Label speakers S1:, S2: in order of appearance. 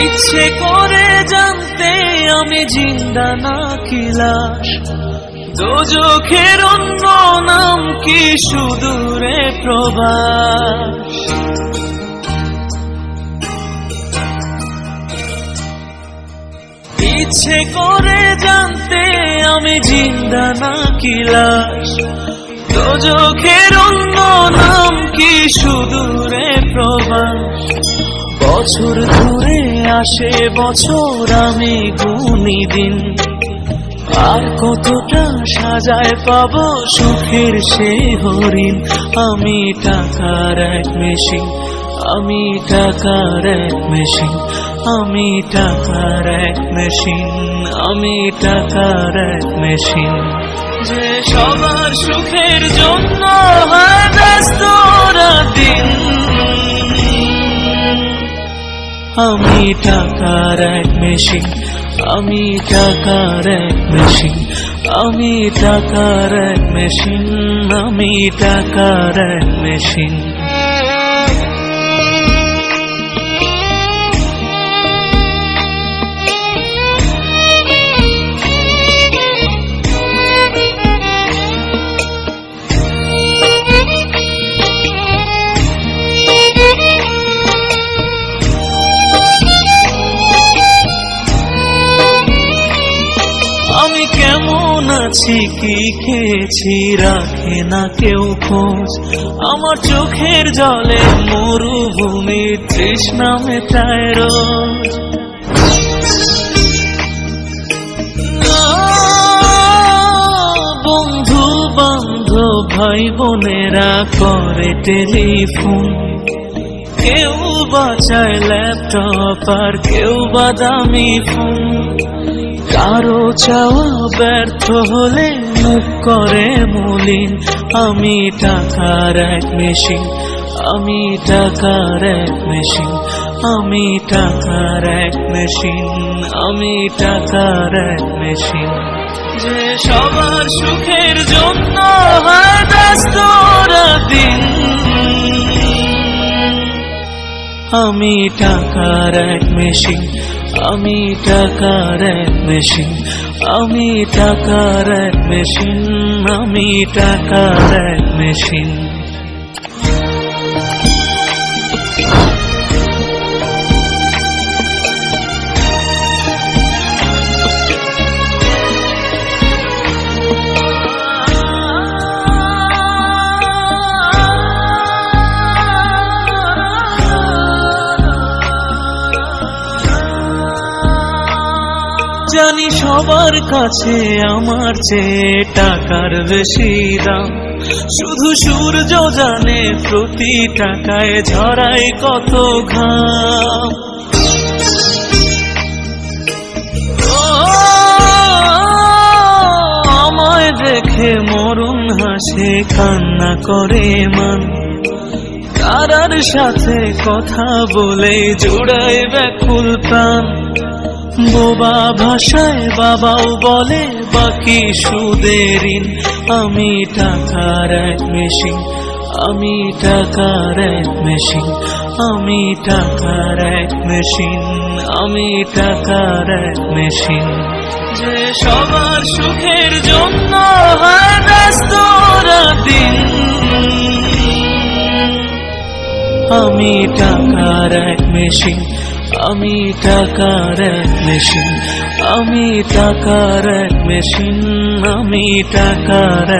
S1: ইচ্ছে করে জানতে আমি জিন্দা নাকি লাশ, দোজখের অন্য নাম কি সুদূরে প্রবাস। ইচ্ছে করে জানতে আমি জিন্দা নাকি লাশ, দোজখের অন্য নাম কি সুদূরে প্রবাস। বছর ধরে আসে বছর আমি গুনি দিন, আর কতটা সাজায় পাবো সুখের সে হরিণ। আমি টাকার এক মেশিন, আমি টাকার এক মেশিন, আমি টাকার এক মেশিন, আমি টাকার এক মেশিন। যে সবার সুখের জন্য হয় ব্যস্ত দিন, আমি টাকার এক মেশিন, আমি টাকার এক মেশিন, আমি টাকার এক মেশিন, আমি টাকার এক মেশিন। আমি কেমন আছি কি খেয়েছি রাখে না কেউ খোঁজ, আমার চোখের জলে মরুভূমির তৃষ্ণা মেটায় রোজ। বন্ধু বান্ধব ভাই বোনেরা করে টেলিফোন, কেউ বাঁচায় ল্যাপটপ আর কেউ বাদামি ফোন। কারো চাওয়া ব্যর্থ হলে মুখ করে মলিন, আমি টাকার এক মেশিন, আমি টাকার এক মেশিন, আমি টাকার এক মেশিন, আমি টাকার এক মেশিন। যে সবার সুখের জন্য হয় ব্যস্ত দিন, আমি টাকার এক মেশিন, আমি টাকার এক মেশিন, আমি টাকার এক মেশিন, আমি টাকার এক মেশিন। জানি সবার কাছে আমার চেয়ে টাকার বেশি দাম, শুধু সূর্য জানে প্রতি টাকায় ঝরায় কত ঘাম। আমায় দেখে মরণ হাসে কান্না করে মান, তারার সাথে কথা বলে জোড়ায় ব্যাকুল প্রাণ। বোবা ভাষায় বাবাও বলে বাকি সুদের ঋণ, আমি টাকার এক মেশিন, আমি টাকার এক মেশিন, আমি টাকার এক মেশিন, আমি টাকার এক মেশিন। যে সবার সুখের জন্য হয় ব্যস্ত দিন, আমি টাকার এক মেশিন, আমি টাকার এক মেশিন, আমি টাকার এক মেশিন, আমি টাকার